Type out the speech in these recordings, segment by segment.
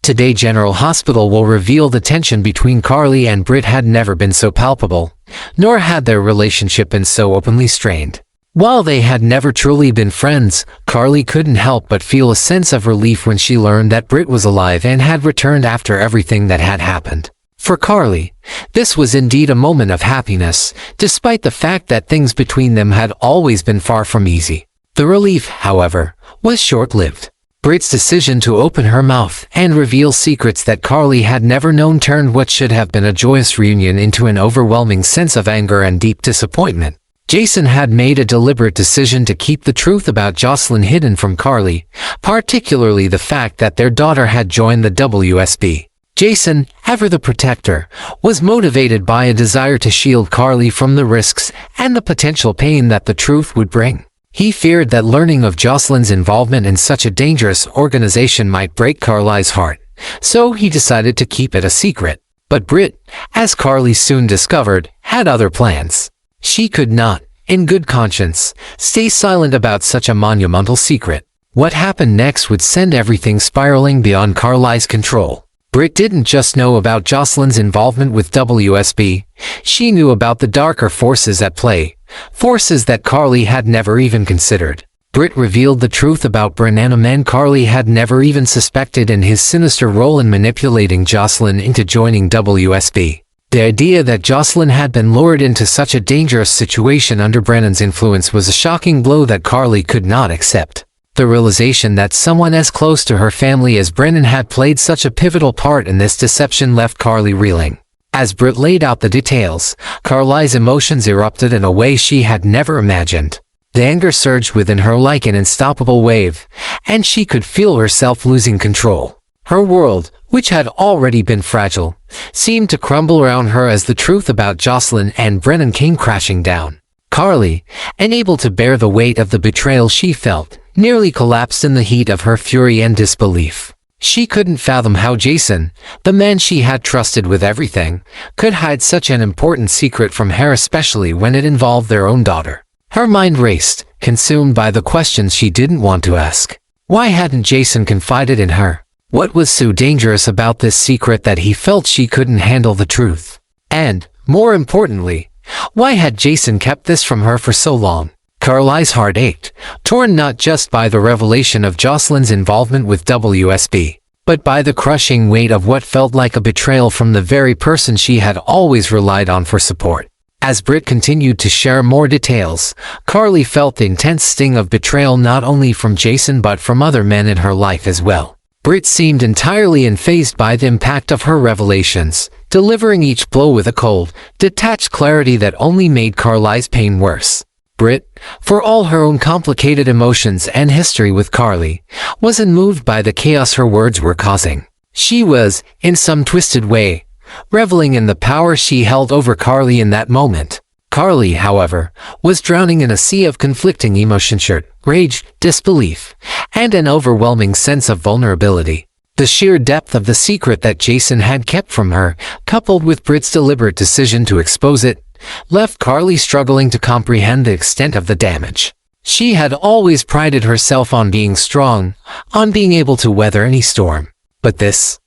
Today General Hospital will reveal the tension between Carly and Britt had never been so palpable, nor had their relationship been so openly strained. While they had never truly been friends, Carly couldn't help but feel a sense of relief when she learned that Britt was alive and had returned after everything that had happened. For Carly, this was indeed a moment of happiness, despite the fact that things between them had always been far from easy. The relief, however, was short-lived. Britt's decision to open her mouth and reveal secrets that Carly had never known turned what should have been a joyous reunion into an overwhelming sense of anger and deep disappointment. Jason had made a deliberate decision to keep the truth about Jocelyn hidden from Carly, particularly the fact that their daughter had joined the WSB. Jason, ever the protector, was motivated by a desire to shield Carly from the risks and the potential pain that the truth would bring. He feared that learning of Jocelyn's involvement in such a dangerous organization might break Carly's heart, so he decided to keep it a secret. But Britt, as Carly soon discovered, had other plans. She could not, in good conscience, stay silent about such a monumental secret. What happened next would send everything spiraling beyond Carly's control. Britt didn't just know about Jocelyn's involvement with WSB, she knew about the darker forces at play, forces that Carly had never even considered. Britt revealed the truth about Brennan, a man Carly had never even suspected, in his sinister role in manipulating Jocelyn into joining WSB. The idea that Jocelyn had been lured into such a dangerous situation under Brennan's influence was a shocking blow that Carly could not accept. The realization that someone as close to her family as Brennan had played such a pivotal part in this deception left Carly reeling. As Britt laid out the details, Carly's emotions erupted in a way she had never imagined. The anger surged within her like an unstoppable wave, and she could feel herself losing control. Her world, which had already been fragile, seemed to crumble around her as the truth about Jocelyn and Brennan came crashing down. Carly, unable to bear the weight of the betrayal she felt, nearly collapsed in the heat of her fury and disbelief. She couldn't fathom how Jason, the man she had trusted with everything, could hide such an important secret from her, especially when it involved their own daughter. Her mind raced, consumed by the questions she didn't want to ask. Why hadn't Jason confided in her? What was so dangerous about this secret that he felt she couldn't handle the truth? And, more importantly, why had Jason kept this from her for so long? Carly's heart ached, torn not just by the revelation of Jocelyn's involvement with WSB, but by the crushing weight of what felt like a betrayal from the very person she had always relied on for support. As Britt continued to share more details, Carly felt the intense sting of betrayal not only from Jason but from other men in her life as well. Britt seemed entirely unfazed by the impact of her revelations, delivering each blow with a cold, detached clarity that only made Carly's pain worse. Britt, for all her own complicated emotions and history with Carly, wasn't moved by the chaos her words were causing. She was, in some twisted way, reveling in the power she held over Carly in that moment. Carly, however, was drowning in a sea of conflicting emotions: rage, disbelief, and an overwhelming sense of vulnerability. The sheer depth of the secret that Jason had kept from her, coupled with Britt's deliberate decision to expose it, left Carly struggling to comprehend the extent of the damage. She had always prided herself on being strong, on being able to weather any storm. But this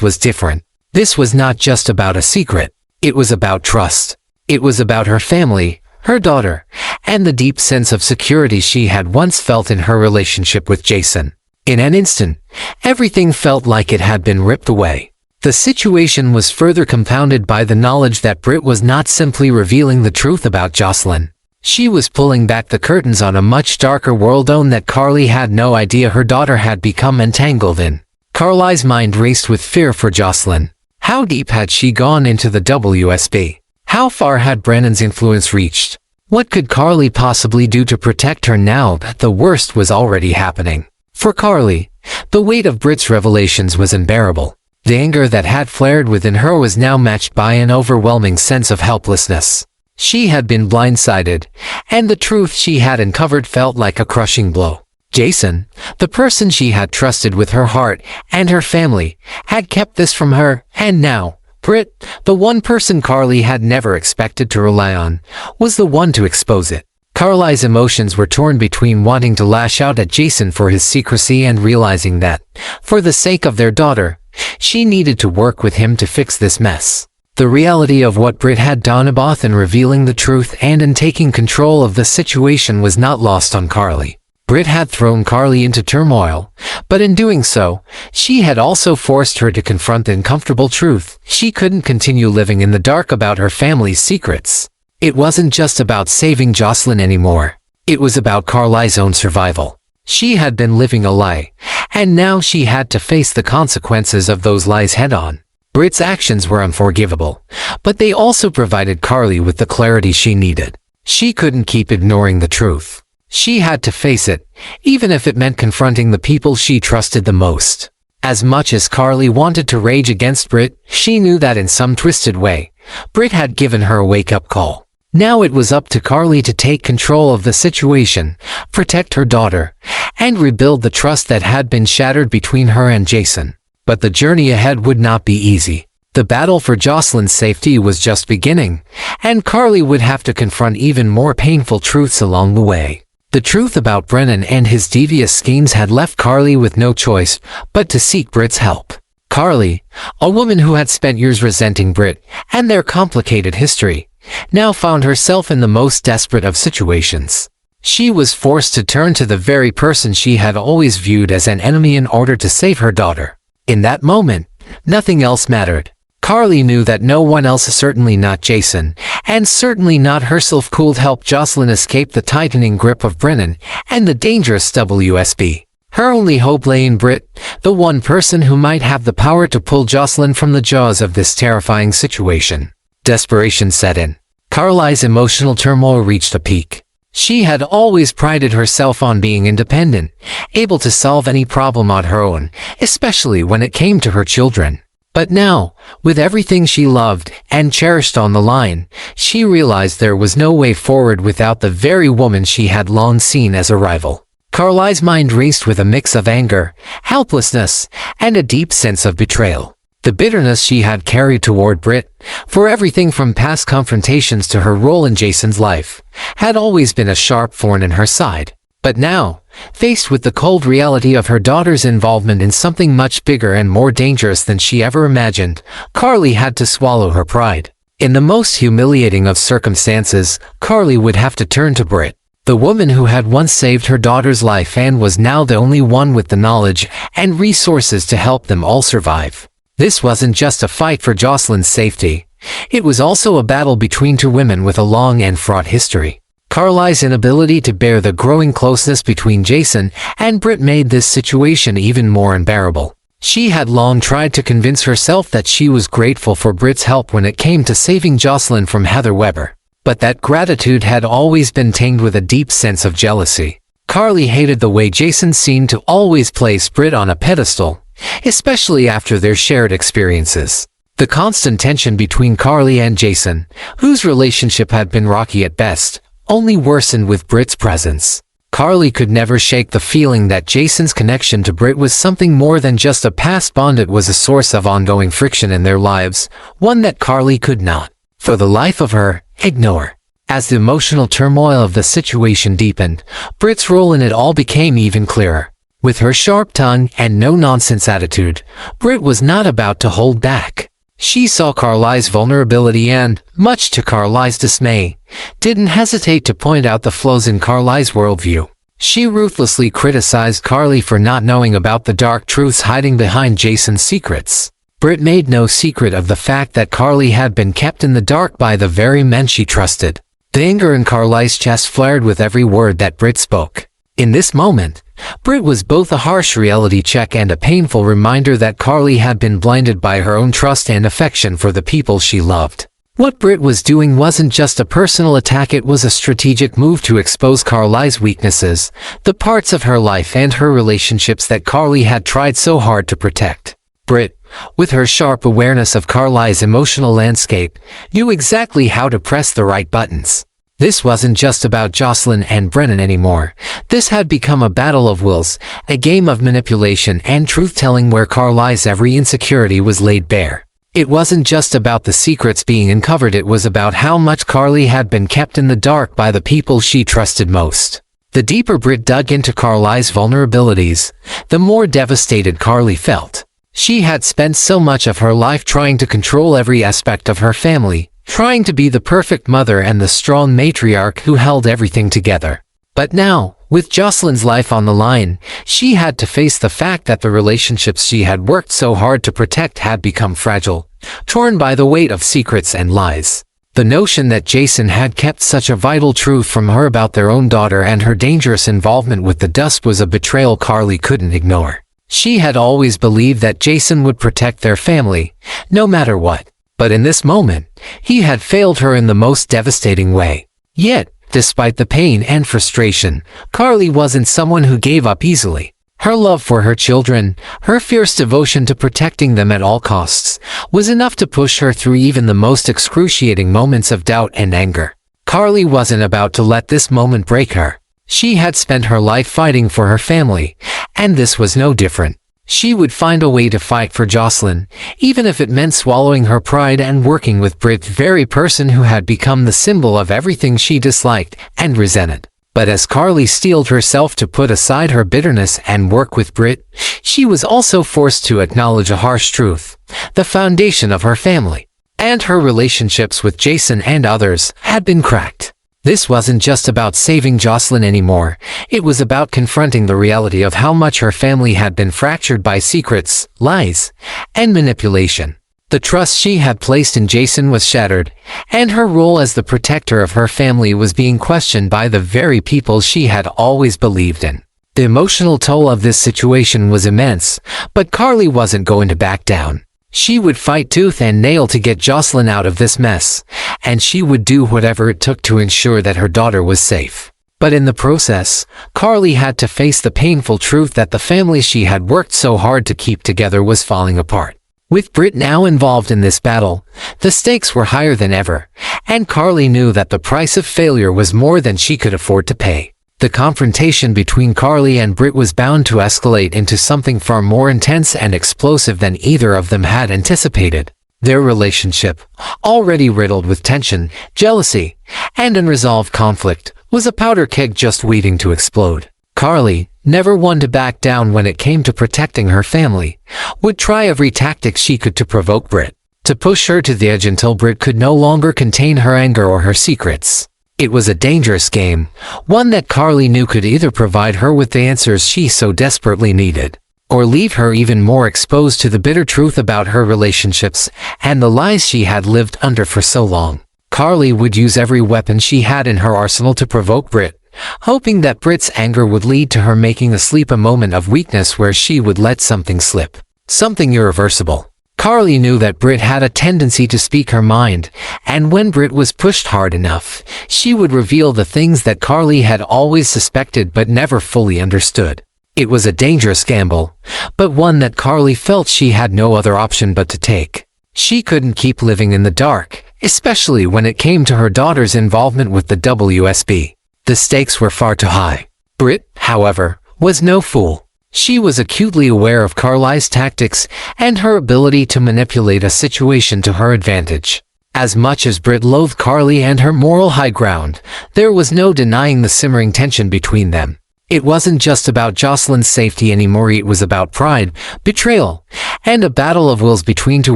was different. This was not just about a secret. It was about trust. It was about her family, her daughter, and the deep sense of security she had once felt in her relationship with Jason. In an instant, everything felt like it had been ripped away. The situation was further compounded by the knowledge that Britt was not simply revealing the truth about Jocelyn. She was pulling back the curtains on a much darker world that Carly had no idea her daughter had become entangled in. Carly's mind raced with fear for Jocelyn. How deep had she gone into the WSB? How far had Brennan's influence reached? What could Carly possibly do to protect her now that the worst was already happening? For Carly, the weight of Britt's revelations was unbearable. The anger that had flared within her was now matched by an overwhelming sense of helplessness. She had been blindsided, and the truth she had uncovered felt like a crushing blow. Jason, the person she had trusted with her heart and her family, had kept this from her, and now, Britt, the one person Carly had never expected to rely on, was the one to expose it. Carly's emotions were torn between wanting to lash out at Jason for his secrecy and realizing that, for the sake of their daughter, She needed to work with him to fix this mess. The reality of what Britt had done both in revealing the truth and in taking control of the situation was not lost on Carly. Britt had thrown Carly into turmoil, but in doing so, she had also forced her to confront the uncomfortable truth. She couldn't continue living in the dark about her family's secrets. It wasn't just about saving Jocelyn anymore. It was about Carly's own survival. She had been living a lie, and now she had to face the consequences of those lies head-on. Britt's actions were unforgivable, but they also provided Carly with the clarity she needed. She couldn't keep ignoring the truth. She had to face it, even if it meant confronting the people she trusted the most. As much as Carly wanted to rage against Britt, she knew that in some twisted way, Britt had given her a wake-up call. Now it was up to Carly to take control of the situation, protect her daughter, and rebuild the trust that had been shattered between her and Jason. But the journey ahead would not be easy. The battle for Jocelyn's safety was just beginning, and Carly would have to confront even more painful truths along the way. The truth about Brennan and his devious schemes had left Carly with no choice but to seek Britt's help. Carly, a woman who had spent years resenting Britt and their complicated history, now found herself in the most desperate of situations. She was forced to turn to the very person she had always viewed as an enemy in order to save her daughter. In that moment, nothing else mattered. Carly knew that no one else, certainly not Jason, and certainly not herself, could help Jocelyn escape the tightening grip of Brennan and the dangerous WSB. Her only hope lay in Britt, the one person who might have the power to pull Jocelyn from the jaws of this terrifying situation. Desperation set in. Carly's emotional turmoil reached a peak. She had always prided herself on being independent, able to solve any problem on her own, especially when it came to her children. But now, with everything she loved and cherished on the line, she realized there was no way forward without the very woman she had long seen as a rival. Carly's mind raced with a mix of anger, helplessness, and a deep sense of betrayal. The bitterness she had carried toward Britt, for everything from past confrontations to her role in Jason's life, had always been a sharp thorn in her side. But now, faced with the cold reality of her daughter's involvement in something much bigger and more dangerous than she ever imagined, Carly had to swallow her pride. In the most humiliating of circumstances, Carly would have to turn to Britt, the woman who had once saved her daughter's life and was now the only one with the knowledge and resources to help them all survive. This wasn't just a fight for Jocelyn's safety. It was also a battle between two women with a long and fraught history. Carly's inability to bear the growing closeness between Jason and Britt made this situation even more unbearable. She had long tried to convince herself that she was grateful for Britt's help when it came to saving Jocelyn from Heather Weber. But that gratitude had always been tinged with a deep sense of jealousy. Carly hated the way Jason seemed to always place Britt on a pedestal, especially after their shared experiences. The constant tension between Carly and Jason, whose relationship had been rocky at best, only worsened with Britt's presence. Carly could never shake the feeling that Jason's connection to Britt was something more than just a past bond. It was a source of ongoing friction in their lives, one that Carly could not, for the life of her, ignore. As the emotional turmoil of the situation deepened, Britt's role in it all became even clearer. With her sharp tongue and no-nonsense attitude, Britt was not about to hold back. She saw Carly's vulnerability and, much to Carly's dismay, didn't hesitate to point out the flaws in Carly's worldview. She ruthlessly criticized Carly for not knowing about the dark truths hiding behind Jason's secrets. Britt made no secret of the fact that Carly had been kept in the dark by the very men she trusted. The anger in Carly's chest flared with every word that Britt spoke. In this moment, Britt was both a harsh reality check and a painful reminder that Carly had been blinded by her own trust and affection for the people she loved. What Britt was doing wasn't just a personal attack, it was a strategic move to expose Carly's weaknesses, the parts of her life and her relationships that Carly had tried so hard to protect. Britt, with her sharp awareness of Carly's emotional landscape, knew exactly how to press the right buttons. This wasn't just about Jocelyn and Brennan anymore. This had become a battle of wills, a game of manipulation and truth-telling where Carly's every insecurity was laid bare. It wasn't just about the secrets being uncovered, it was about how much Carly had been kept in the dark by the people she trusted most. The deeper Britt dug into Carly's vulnerabilities, the more devastated Carly felt. She had spent so much of her life trying to control every aspect of her family, trying to be the perfect mother and the strong matriarch who held everything together. But now, with Jocelyn's life on the line, she had to face the fact that the relationships she had worked so hard to protect had become fragile, torn by the weight of secrets and lies. The notion that Jason had kept such a vital truth from her about their own daughter and her dangerous involvement with the dust was a betrayal Carly couldn't ignore. She had always believed that Jason would protect their family, no matter what. But in this moment, he had failed her in the most devastating way. Yet, despite the pain and frustration, Carly wasn't someone who gave up easily. Her love for her children, her fierce devotion to protecting them at all costs, was enough to push her through even the most excruciating moments of doubt and anger. Carly wasn't about to let this moment break her. She had spent her life fighting for her family, and this was no different. She would find a way to fight for Jocelyn, even if it meant swallowing her pride and working with Britt, the very person who had become the symbol of everything she disliked and resented. But as Carly steeled herself to put aside her bitterness and work with Britt, she was also forced to acknowledge a harsh truth. The foundation of her family and her relationships with Jason and others had been cracked. This wasn't just about saving Jocelyn anymore. It was about confronting the reality of how much her family had been fractured by secrets, lies, and manipulation. The trust she had placed in Jason was shattered, and her role as the protector of her family was being questioned by the very people she had always believed in. The emotional toll of this situation was immense, but Carly wasn't going to back down. She would fight tooth and nail to get Jocelyn out of this mess, and she would do whatever it took to ensure that her daughter was safe. But in the process, Carly had to face the painful truth that the family she had worked so hard to keep together was falling apart. With Britt now involved in this battle, the stakes were higher than ever, and Carly knew that the price of failure was more than she could afford to pay. The confrontation between Carly and Britt was bound to escalate into something far more intense and explosive than either of them had anticipated. Their relationship, already riddled with tension, jealousy, and unresolved conflict, was a powder keg just waiting to explode. Carly, never one to back down when it came to protecting her family, would try every tactic she could to provoke Britt, to push her to the edge until Britt could no longer contain her anger or her secrets. It was a dangerous game, one that Carly knew could either provide her with the answers she so desperately needed, or leave her even more exposed to the bitter truth about her relationships and the lies she had lived under for so long. Carly would use every weapon she had in her arsenal to provoke Britt, hoping that Britt's anger would lead to her making a moment of weakness where she would let something slip, something irreversible. Carly knew that Britt had a tendency to speak her mind, and when Britt was pushed hard enough, she would reveal the things that Carly had always suspected but never fully understood. It was a dangerous gamble, but one that Carly felt she had no other option but to take. She couldn't keep living in the dark, especially when it came to her daughter's involvement with the WSB. The stakes were far too high. Britt, however, was no fool. She was acutely aware of Carly's tactics and her ability to manipulate a situation to her advantage. As much as Britt loathed Carly and her moral high ground, there was no denying the simmering tension between them. It wasn't just about Jocelyn's safety anymore, it was about pride, betrayal, and a battle of wills between two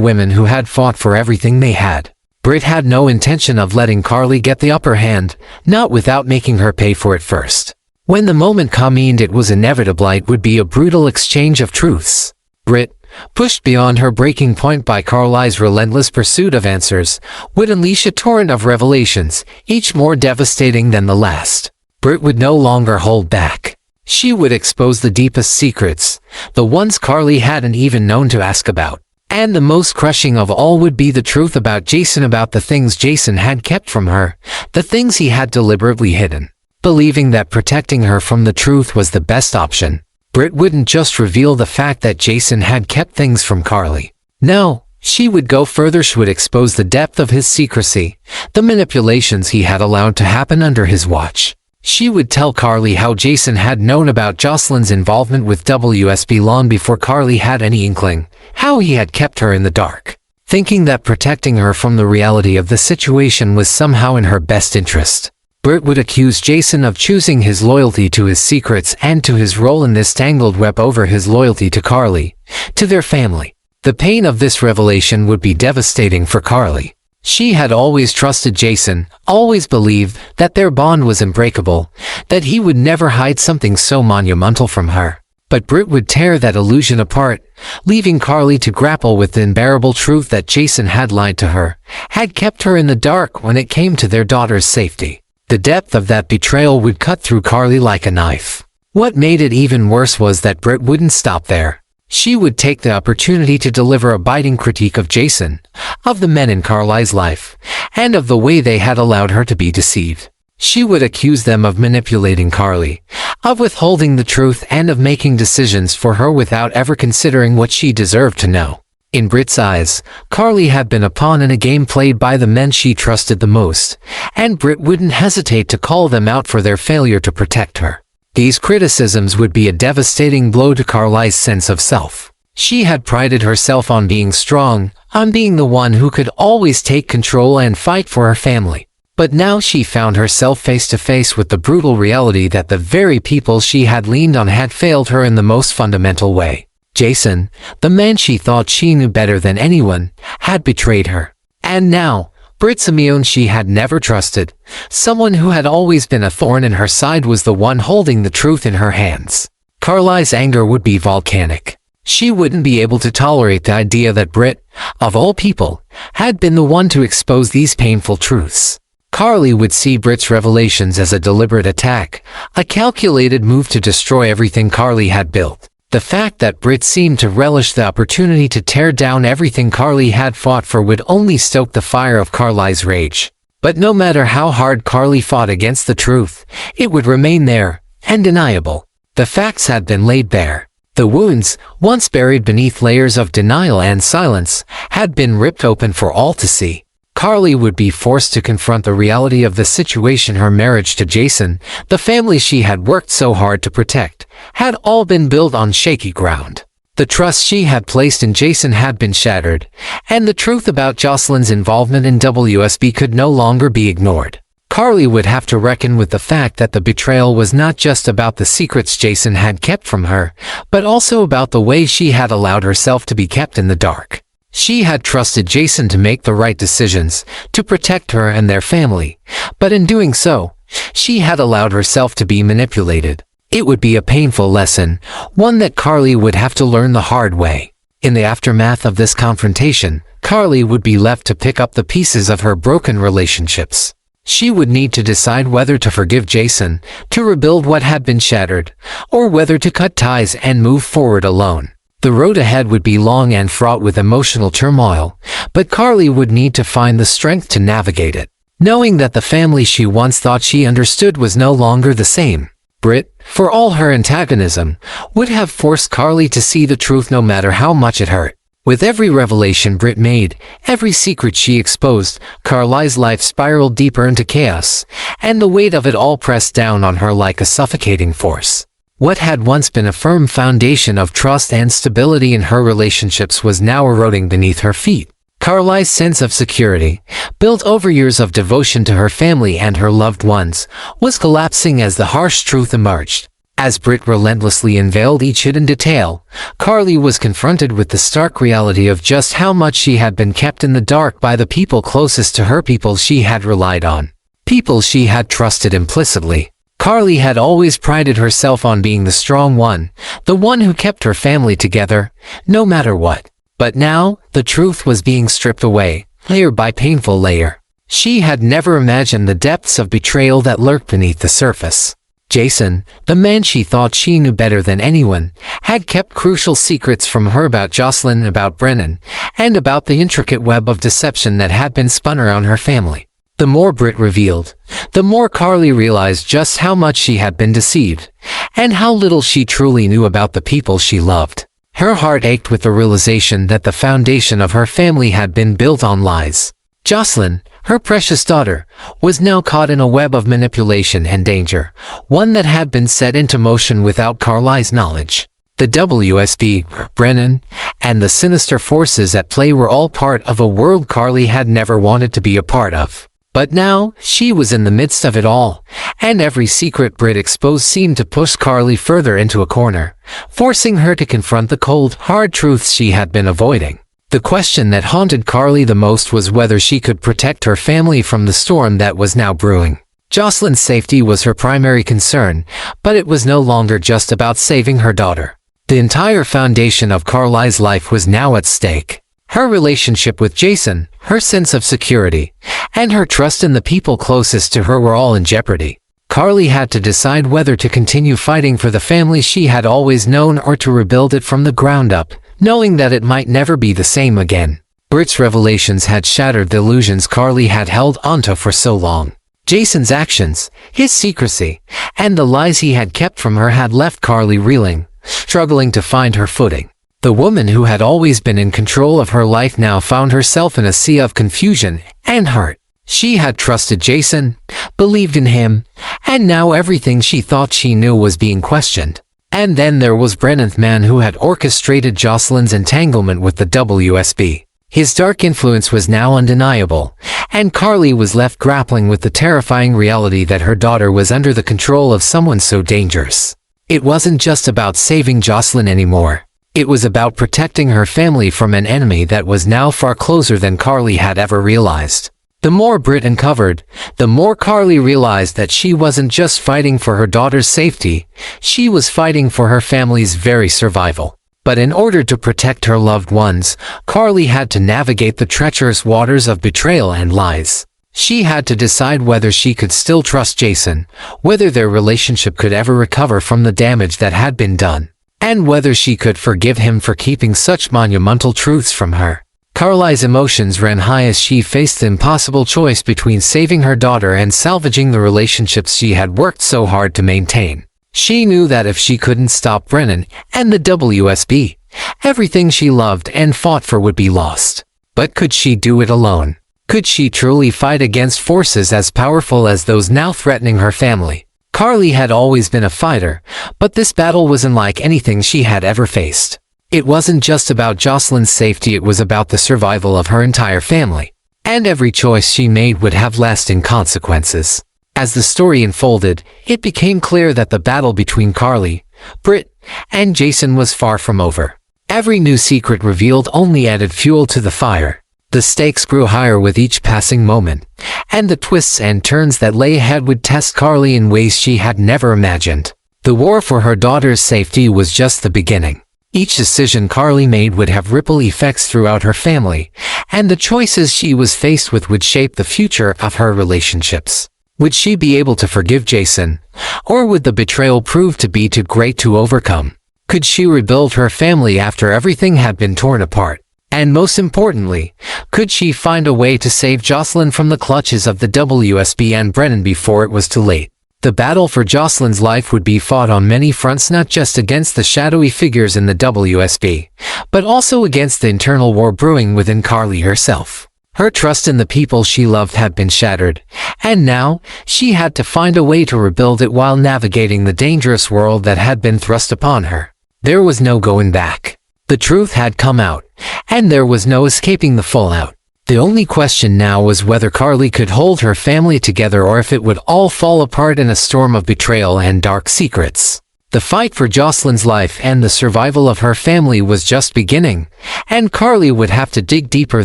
women who had fought for everything they had. Britt had no intention of letting Carly get the upper hand, not without making her pay for it first. When the moment came, it was inevitable it would be a brutal exchange of truths. Britt, pushed beyond her breaking point by Carly's relentless pursuit of answers, would unleash a torrent of revelations, each more devastating than the last. Britt would no longer hold back. She would expose the deepest secrets, the ones Carly hadn't even known to ask about. And the most crushing of all would be the truth about Jason, about the things Jason had kept from her, the things he had deliberately hidden. Believing that protecting her from the truth was the best option, Britt wouldn't just reveal the fact that Jason had kept things from Carly. No, she would go further. She would expose the depth of his secrecy, the manipulations he had allowed to happen under his watch. She would tell Carly how Jason had known about Jocelyn's involvement with WSB long before Carly had any inkling, how he had kept her in the dark, thinking that protecting her from the reality of the situation was somehow in her best interest. Britt would accuse Jason of choosing his loyalty to his secrets and to his role in this tangled web over his loyalty to Carly, to their family. The pain of this revelation would be devastating for Carly. She had always trusted Jason, always believed that their bond was unbreakable, that he would never hide something so monumental from her. But Britt would tear that illusion apart, leaving Carly to grapple with the unbearable truth that Jason had lied to her, had kept her in the dark when it came to their daughter's safety. The depth of that betrayal would cut through Carly like a knife. What made it even worse was that Britt wouldn't stop there. She would take the opportunity to deliver a biting critique of Jason, of the men in Carly's life, and of the way they had allowed her to be deceived. She would accuse them of manipulating Carly, of withholding the truth, and of making decisions for her without ever considering what she deserved to know. In Britt's eyes, Carly had been a pawn in a game played by the men she trusted the most, and Britt wouldn't hesitate to call them out for their failure to protect her. These criticisms would be a devastating blow to Carly's sense of self. She had prided herself on being strong, on being the one who could always take control and fight for her family. But now she found herself face to face with the brutal reality that the very people she had leaned on had failed her in the most fundamental way. Jason, the man she thought she knew better than anyone, had betrayed her. And now, Britt Simeon she had never trusted, someone who had always been a thorn in her side, was the one holding the truth in her hands. Carly's anger would be volcanic. She wouldn't be able to tolerate the idea that Britt, of all people, had been the one to expose these painful truths. Carly would see Britt's revelations as a deliberate attack, a calculated move to destroy everything Carly had built. The fact that Britt seemed to relish the opportunity to tear down everything Carly had fought for would only stoke the fire of Carly's rage. But no matter how hard Carly fought against the truth, it would remain there, undeniable. The facts had been laid bare. The wounds, once buried beneath layers of denial and silence, had been ripped open for all to see. Carly would be forced to confront the reality of the situation. Her marriage to Jason, the family she had worked so hard to protect, had all been built on shaky ground. The trust she had placed in Jason had been shattered, and the truth about Jocelyn's involvement in WSB could no longer be ignored. Carly would have to reckon with the fact that the betrayal was not just about the secrets Jason had kept from her, but also about the way she had allowed herself to be kept in the dark. She had trusted Jason to make the right decisions, to protect her and their family, but in doing so, she had allowed herself to be manipulated. It would be a painful lesson, one that Carly would have to learn the hard way. In the aftermath of this confrontation, Carly would be left to pick up the pieces of her broken relationships. She would need to decide whether to forgive Jason, to rebuild what had been shattered, or whether to cut ties and move forward alone. The road ahead would be long and fraught with emotional turmoil, but Carly would need to find the strength to navigate it. Knowing that the family she once thought she understood was no longer the same, Britt, for all her antagonism, would have forced Carly to see the truth no matter how much it hurt. With every revelation Britt made, every secret she exposed, Carly's life spiraled deeper into chaos, and the weight of it all pressed down on her like a suffocating force. What had once been a firm foundation of trust and stability in her relationships was now eroding beneath her feet. Carly's sense of security, built over years of devotion to her family and her loved ones, was collapsing as the harsh truth emerged. As Britt relentlessly unveiled each hidden detail, Carly was confronted with the stark reality of just how much she had been kept in the dark by the people closest to her, people she had relied on, people she had trusted implicitly. Carly had always prided herself on being the strong one, the one who kept her family together, no matter what. But now, the truth was being stripped away, layer by painful layer. She had never imagined the depths of betrayal that lurked beneath the surface. Jason, the man she thought she knew better than anyone, had kept crucial secrets from her about Jocelyn, about Brennan, and about the intricate web of deception that had been spun around her family. The more Britt revealed, the more Carly realized just how much she had been deceived, and how little she truly knew about the people she loved. Her heart ached with the realization that the foundation of her family had been built on lies. Jocelyn, her precious daughter, was now caught in a web of manipulation and danger, one that had been set into motion without Carly's knowledge. The WSB, Brennan, and the sinister forces at play were all part of a world Carly had never wanted to be a part of. But now, she was in the midst of it all, and every secret Britt exposed seemed to push Carly further into a corner, forcing her to confront the cold, hard truths she had been avoiding. The question that haunted Carly the most was whether she could protect her family from the storm that was now brewing. Jocelyn's safety was her primary concern, but it was no longer just about saving her daughter. The entire foundation of Carly's life was now at stake. Her relationship with Jason, her sense of security, and her trust in the people closest to her were all in jeopardy. Carly had to decide whether to continue fighting for the family she had always known or to rebuild it from the ground up, knowing that it might never be the same again. Britt's revelations had shattered the illusions Carly had held onto for so long. Jason's actions, his secrecy, and the lies he had kept from her had left Carly reeling, struggling to find her footing. The woman who had always been in control of her life now found herself in a sea of confusion and hurt. She had trusted Jason, believed in him, and now everything she thought she knew was being questioned. And then there was Brennan, the man who had orchestrated Jocelyn's entanglement with the WSB. His dark influence was now undeniable, and Carly was left grappling with the terrifying reality that her daughter was under the control of someone so dangerous. It wasn't just about saving Jocelyn anymore. It was about protecting her family from an enemy that was now far closer than Carly had ever realized. The more Britt uncovered, the more Carly realized that she wasn't just fighting for her daughter's safety, she was fighting for her family's very survival. But in order to protect her loved ones, Carly had to navigate the treacherous waters of betrayal and lies. She had to decide whether she could still trust Jason, whether their relationship could ever recover from the damage that had been done, and whether she could forgive him for keeping such monumental truths from her. Carly's emotions ran high as she faced the impossible choice between saving her daughter and salvaging the relationships she had worked so hard to maintain. She knew that if she couldn't stop Brennan and the WSB, everything she loved and fought for would be lost. But could she do it alone? Could she truly fight against forces as powerful as those now threatening her family? Carly had always been a fighter, but this battle was unlike anything she had ever faced. It wasn't just about Jocelyn's safety, it was about the survival of her entire family. And every choice she made would have lasting consequences. As the story unfolded, it became clear that the battle between Carly, Britt, and Jason was far from over. Every new secret revealed only added fuel to the fire. The stakes grew higher with each passing moment, and the twists and turns that lay ahead would test Carly in ways she had never imagined. The war for her daughter's safety was just the beginning. Each decision Carly made would have ripple effects throughout her family, and the choices she was faced with would shape the future of her relationships. Would she be able to forgive Jason, or would the betrayal prove to be too great to overcome? Could she rebuild her family after everything had been torn apart? And most importantly, could she find a way to save Jocelyn from the clutches of the WSB and Brennan before it was too late? The battle for Jocelyn's life would be fought on many fronts, not just against the shadowy figures in the WSB, but also against the internal war brewing within Carly herself. Her trust in the people she loved had been shattered, and now she had to find a way to rebuild it while navigating the dangerous world that had been thrust upon her. There was no going back. The truth had come out, and there was no escaping the fallout. The only question now was whether Carly could hold her family together or if it would all fall apart in a storm of betrayal and dark secrets. The fight for Jocelyn's life and the survival of her family was just beginning, and Carly would have to dig deeper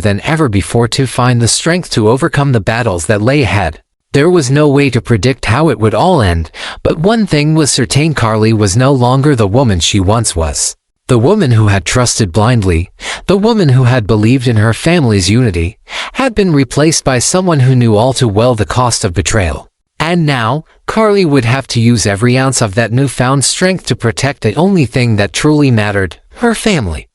than ever before to find the strength to overcome the battles that lay ahead. There was no way to predict how it would all end, but one thing was certain: Carly was no longer the woman she once was. The woman who had trusted blindly, the woman who had believed in her family's unity, had been replaced by someone who knew all too well the cost of betrayal. And now, Carly would have to use every ounce of that newfound strength to protect the only thing that truly mattered: her family.